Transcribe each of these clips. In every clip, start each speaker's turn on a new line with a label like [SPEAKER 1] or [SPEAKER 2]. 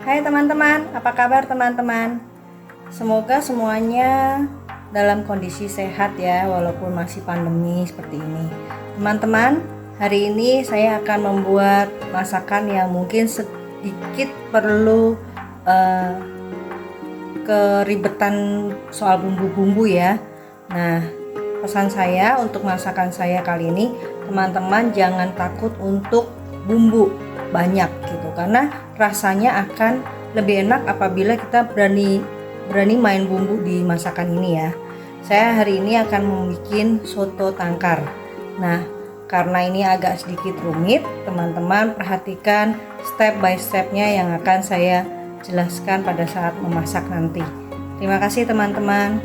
[SPEAKER 1] Hai teman-teman, apa kabar teman-teman? Semoga semuanya dalam kondisi sehat ya, walaupun masih pandemi seperti ini. Teman-teman, hari ini saya akan membuat masakan yang mungkin sedikit perlu keribetan soal bumbu-bumbu ya. Nah, pesan saya untuk masakan saya kali ini, teman-teman jangan takut untuk bumbu banyak gitu, karena rasanya akan lebih enak apabila kita berani main bumbu di masakan ini ya. Saya hari ini akan membuat soto tangkar. Nah, karena ini agak sedikit rumit, teman-teman perhatikan step by stepnya yang akan saya jelaskan pada saat memasak nanti. Terima kasih teman-teman.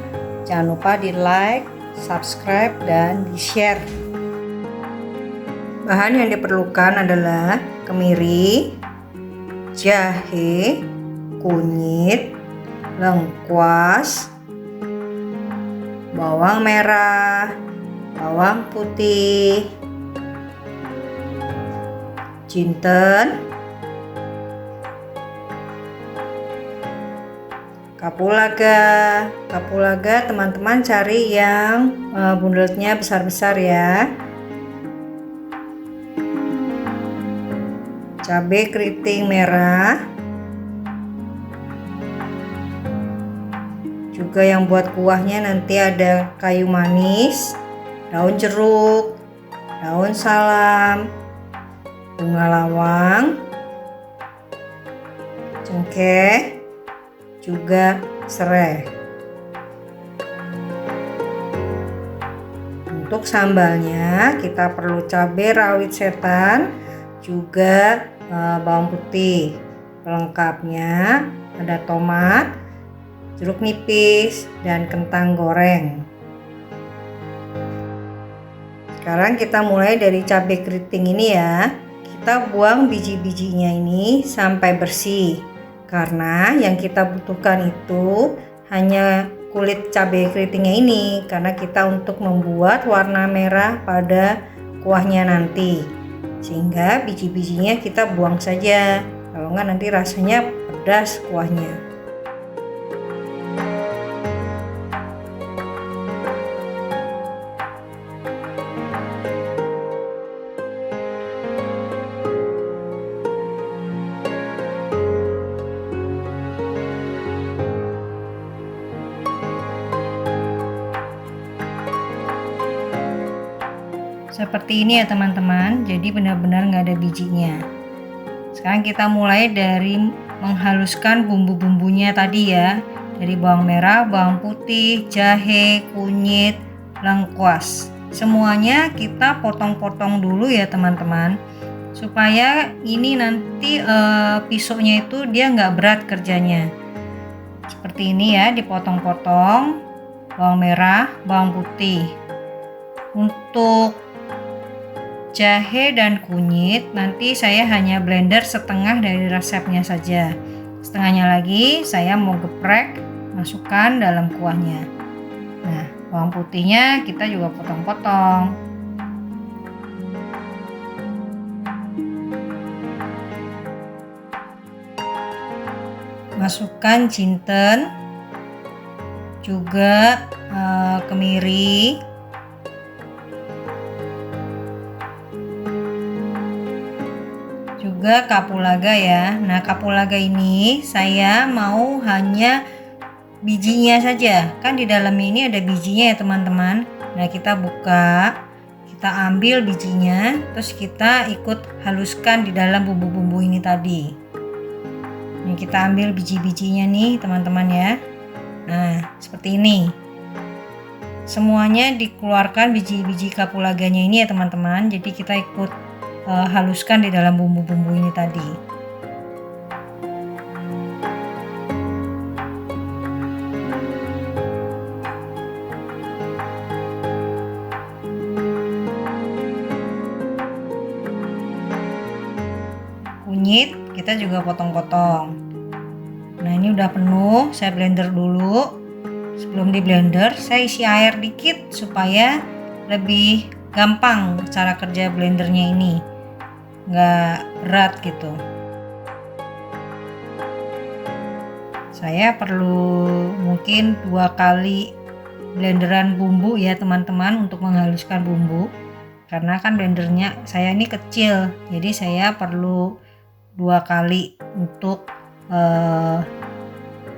[SPEAKER 1] Jangan lupa di like, subscribe, dan di share. Bahan yang diperlukan adalah kemiri, jahe, kunyit, lengkuas, bawang merah, bawang putih, jinten, kapulaga. Kapulaga teman-teman cari yang bundelnya besar-besar ya. Cabai keriting merah, juga yang buat kuahnya nanti ada kayu manis, daun jeruk, daun salam, bunga lawang, cengkeh, juga serai. Untuk sambalnya kita perlu cabai rawit setan, juga bawang putih. Pelengkapnya ada tomat, jeruk nipis, dan kentang goreng. Sekarang kita mulai dari cabai keriting ini ya. Kita buang biji-bijinya ini sampai bersih, karena yang kita butuhkan itu hanya kulit cabai keritingnya ini, karena kita untuk membuat warna merah pada kuahnya nanti. Sehingga biji-bijinya kita buang saja, kalau enggak nanti rasanya pedas kuahnya. Seperti ini ya teman-teman, jadi benar-benar nggak ada bijinya. Sekarang kita mulai dari menghaluskan bumbu-bumbunya tadi ya, dari bawang merah, bawang putih, jahe, kunyit, lengkuas. Semuanya kita potong-potong dulu ya teman-teman, supaya ini nanti pisaunya itu dia nggak berat kerjanya. Seperti ini ya, dipotong-potong bawang merah, bawang putih. Untuk jahe dan kunyit nanti saya hanya blender setengah dari resepnya saja. Setengahnya lagi saya mau geprek, masukkan dalam kuahnya. Nah, bawang putihnya kita juga potong-potong. Masukkan jinten, juga kemiri, juga kapulaga ya. Nah, kapulaga ini saya mau hanya bijinya saja. Kan di dalamnya ini ada bijinya ya teman-teman. Nah, kita buka, kita ambil bijinya, terus kita ikut haluskan di dalam bumbu-bumbu ini tadi. Ini kita ambil biji-bijinya nih teman-teman ya. Nah, seperti ini. Semuanya dikeluarkan biji-biji kapulaganya ini ya teman-teman. Jadi kita ikut haluskan di dalam bumbu-bumbu ini tadi. Kunyit kita juga potong-potong. Nah, ini udah penuh, saya blender dulu. Sebelum di blender saya isi air dikit supaya lebih gampang cara kerja blendernya ini, nggak berat gitu. Saya perlu mungkin 2 kali blenderan bumbu ya teman-teman untuk menghaluskan bumbu, karena kan blendernya saya ini kecil, jadi saya perlu 2 kali untuk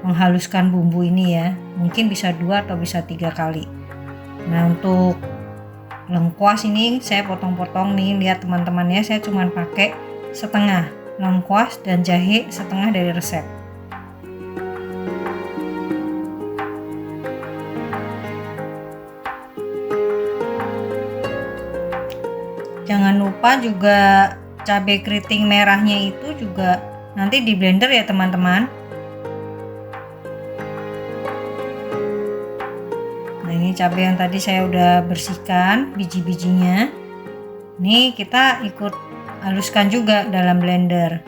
[SPEAKER 1] menghaluskan bumbu ini ya. Mungkin bisa 2 atau bisa 3 kali. Nah, untuk lengkuas ini saya potong-potong nih, lihat teman-teman ya, saya cuma pakai setengah lengkuas dan jahe setengah dari resep. Jangan lupa juga cabai keriting merahnya itu juga nanti di blender ya teman-teman. Nah, ini cabai yang tadi saya udah bersihkan biji-bijinya. Ini kita ikut haluskan juga dalam blender.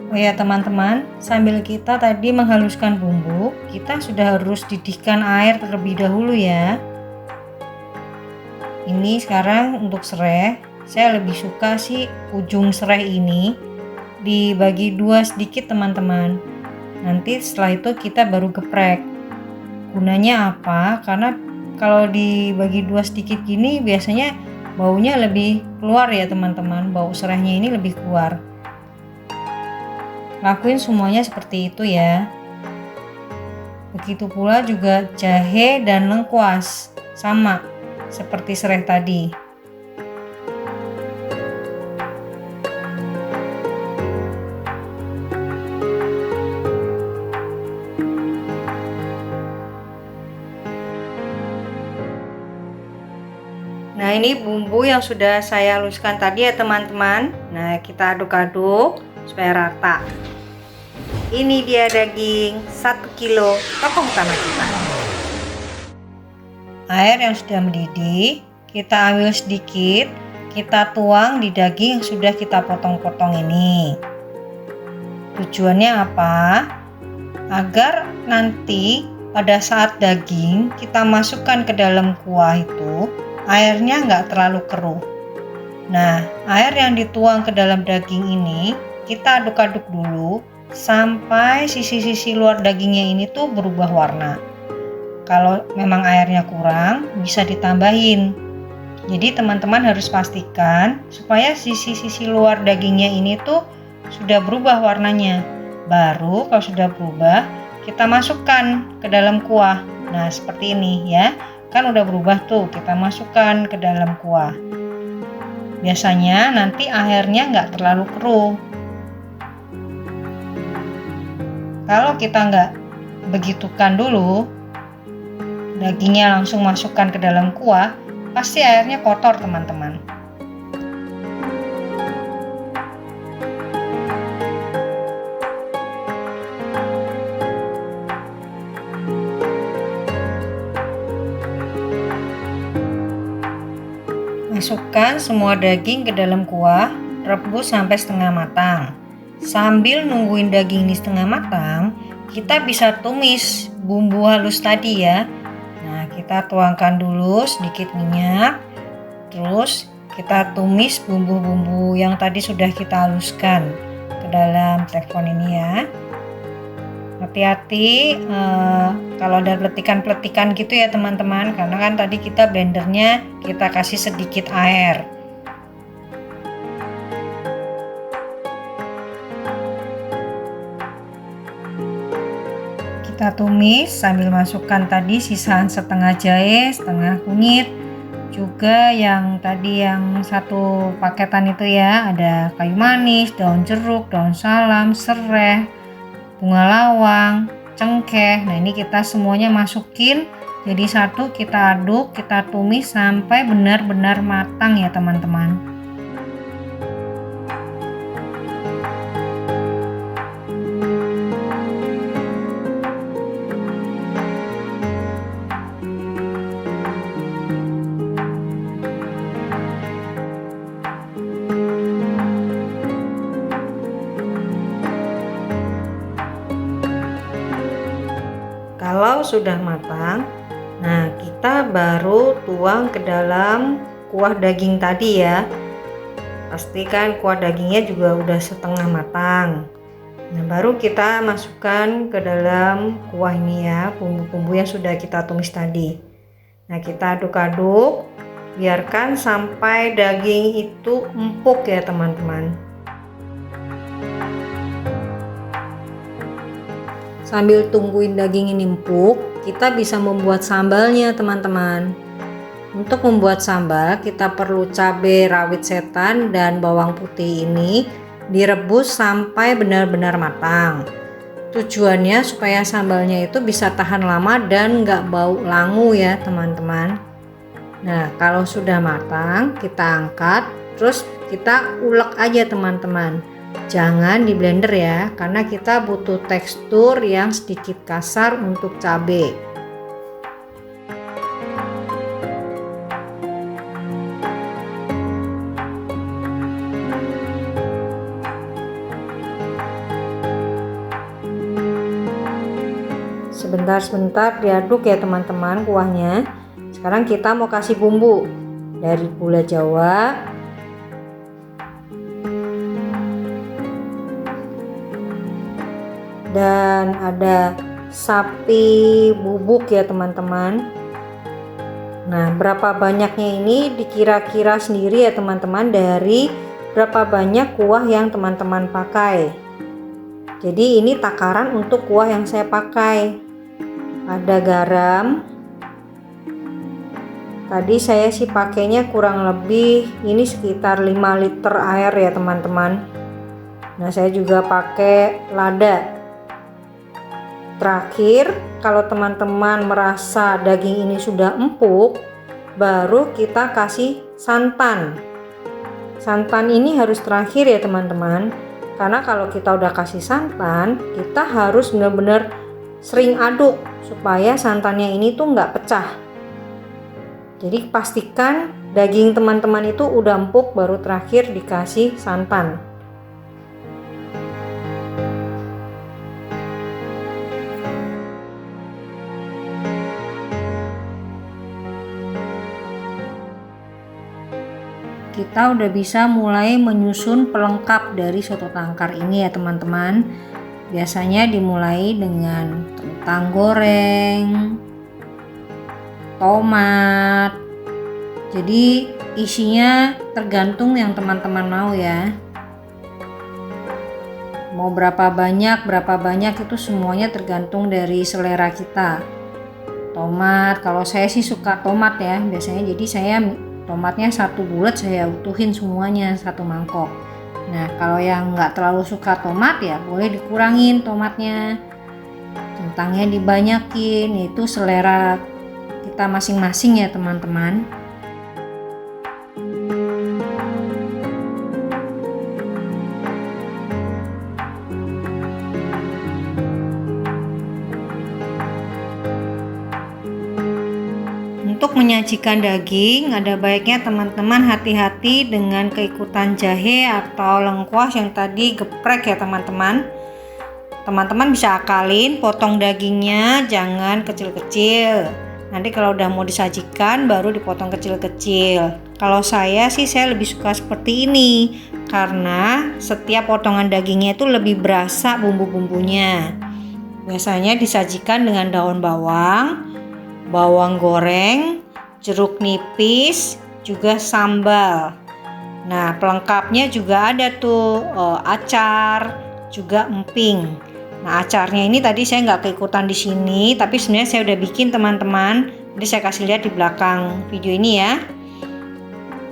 [SPEAKER 1] Oh ya teman-teman, sambil kita tadi menghaluskan bumbu, kita sudah harus didihkan air terlebih dahulu ya. Ini sekarang untuk serai, saya lebih suka sih ujung serai ini dibagi 2 sedikit teman-teman. Nanti setelah itu kita baru geprek. Gunanya apa? Karena kalau dibagi 2 sedikit gini biasanya baunya lebih keluar ya teman-teman, bau serainya ini lebih keluar. Lakuin semuanya seperti itu ya. Begitu pula juga jahe dan lengkuas, sama seperti serai tadi. Nah, ini bumbu yang sudah saya haluskan tadi ya teman-teman. Nah, kita aduk-aduk supaya rata. Ini dia daging 1 kilo tepung tanah kita. Air yang sudah mendidih, kita ambil sedikit, kita tuang di daging yang sudah kita potong-potong ini. Tujuannya apa? Agar nanti pada saat daging kita masukkan ke dalam kuah itu, airnya nggak terlalu keruh. Nah, air yang dituang ke dalam daging ini kita aduk-aduk dulu sampai sisi-sisi luar dagingnya ini tuh berubah warna. Kalau memang airnya kurang, bisa ditambahin. Jadi teman-teman harus pastikan supaya sisi-sisi luar dagingnya ini tuh sudah berubah warnanya. Baru kalau sudah berubah, kita masukkan ke dalam kuah. Nah, seperti ini ya. Kan udah berubah tuh, kita masukkan ke dalam kuah. Biasanya nanti airnya nggak terlalu keruh. Kalau kita nggak begitukan dulu, dagingnya langsung masukkan ke dalam kuah, pasti airnya kotor teman-teman. Masukkan semua daging ke dalam kuah, rebus sampai setengah matang. Sambil nungguin daging ini setengah matang, kita bisa tumis bumbu halus tadi ya. Nah, kita tuangkan dulu sedikit minyak, terus kita tumis bumbu-bumbu yang tadi sudah kita haluskan ke dalam teflon ini ya. Hati-hati kalau ada peletikan-peletikan gitu ya teman-teman, karena kan tadi kita blendernya kita kasih sedikit air. Kita tumis sambil masukkan tadi sisaan setengah jahe, setengah kunyit, juga yang tadi yang satu paketan itu ya, ada kayu manis, daun jeruk, daun salam, serai, bunga lawang, cengkeh. Nah, ini kita semuanya masukin jadi satu, kita aduk, kita tumis sampai benar-benar matang ya teman-teman. sudah matang, nah kita baru tuang ke dalam kuah daging tadi ya. Pastikan kuah dagingnya juga udah setengah matang. Nah, baru kita masukkan ke dalam kuah ini ya, bumbu-bumbu yang sudah kita tumis tadi. Nah, kita aduk-aduk, biarkan sampai daging itu empuk ya teman-teman. Sambil tungguin daging ini empuk, kita bisa membuat sambalnya teman-teman. Untuk membuat sambal, kita perlu cabai rawit setan dan bawang putih ini direbus sampai benar-benar matang. Tujuannya supaya sambalnya itu bisa tahan lama dan nggak bau langu ya teman-teman. Nah, kalau sudah matang, kita angkat, terus kita ulek aja teman-teman. Jangan di blender ya, karena kita butuh tekstur yang sedikit kasar untuk cabai. Sebentar-sebentar diaduk ya teman-teman kuahnya. Sekarang kita mau kasih bumbu dari gula Jawa, dan ada sapi bubuk ya teman-teman. Nah, berapa banyaknya ini dikira-kira sendiri ya teman-teman dari berapa banyak kuah yang teman-teman pakai. Jadi ini takaran untuk kuah yang saya pakai. Ada garam. Tadi saya sih pakainya kurang lebih ini sekitar 5 liter air ya teman-teman. Nah, saya juga pakai lada. Terakhir, kalau teman-teman merasa daging ini sudah empuk, baru kita kasih santan. Santan ini harus terakhir ya teman-teman, karena kalau kita udah kasih santan, kita harus benar-benar sering aduk supaya santannya ini tuh nggak pecah. Jadi pastikan daging teman-teman itu udah empuk baru terakhir dikasih santan. Kita udah bisa mulai menyusun pelengkap dari soto tangkar ini ya teman-teman. Biasanya dimulai dengan kentang goreng, tomat. Jadi isinya tergantung yang teman-teman mau ya. Mau berapa banyak itu semuanya tergantung dari selera kita. Tomat, kalau saya sih suka tomat ya biasanya, jadi saya tomatnya satu bulat saya utuhin semuanya satu mangkok. Nah, kalau yang nggak terlalu suka tomat ya boleh dikurangin tomatnya, kentangnya dibanyakin, itu selera kita masing-masing ya teman-teman. Untuk menyajikan daging, ada baiknya teman-teman hati-hati dengan keikutan jahe atau lengkuas yang tadi geprek ya teman-teman. Teman-teman bisa akalin potong dagingnya jangan kecil-kecil. Nanti kalau udah mau disajikan baru dipotong kecil-kecil. Kalau saya sih saya lebih suka seperti ini karena setiap potongan dagingnya itu lebih berasa bumbu-bumbunya. Biasanya disajikan dengan daun bawang, bawang goreng, jeruk nipis, juga sambal. Nah, pelengkapnya juga ada tuh acar, juga emping. Nah, acarnya ini tadi saya nggak keikutan di sini, tapi sebenarnya saya udah bikin teman-teman. Jadi saya kasih lihat di belakang video ini ya.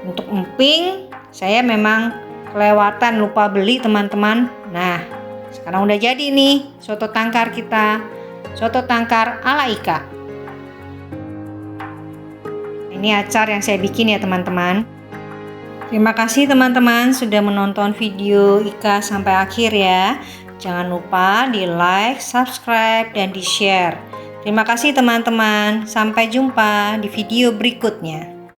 [SPEAKER 1] Untuk emping, saya memang kelewatan lupa beli teman-teman. Nah, sekarang udah jadi nih soto tangkar kita, soto tangkar ala Ika. Ini acar yang saya bikin ya teman-teman. Terima kasih teman-teman sudah menonton video Ika sampai akhir ya. Jangan lupa di like, subscribe, dan di share. Terima kasih teman-teman. Sampai jumpa di video berikutnya.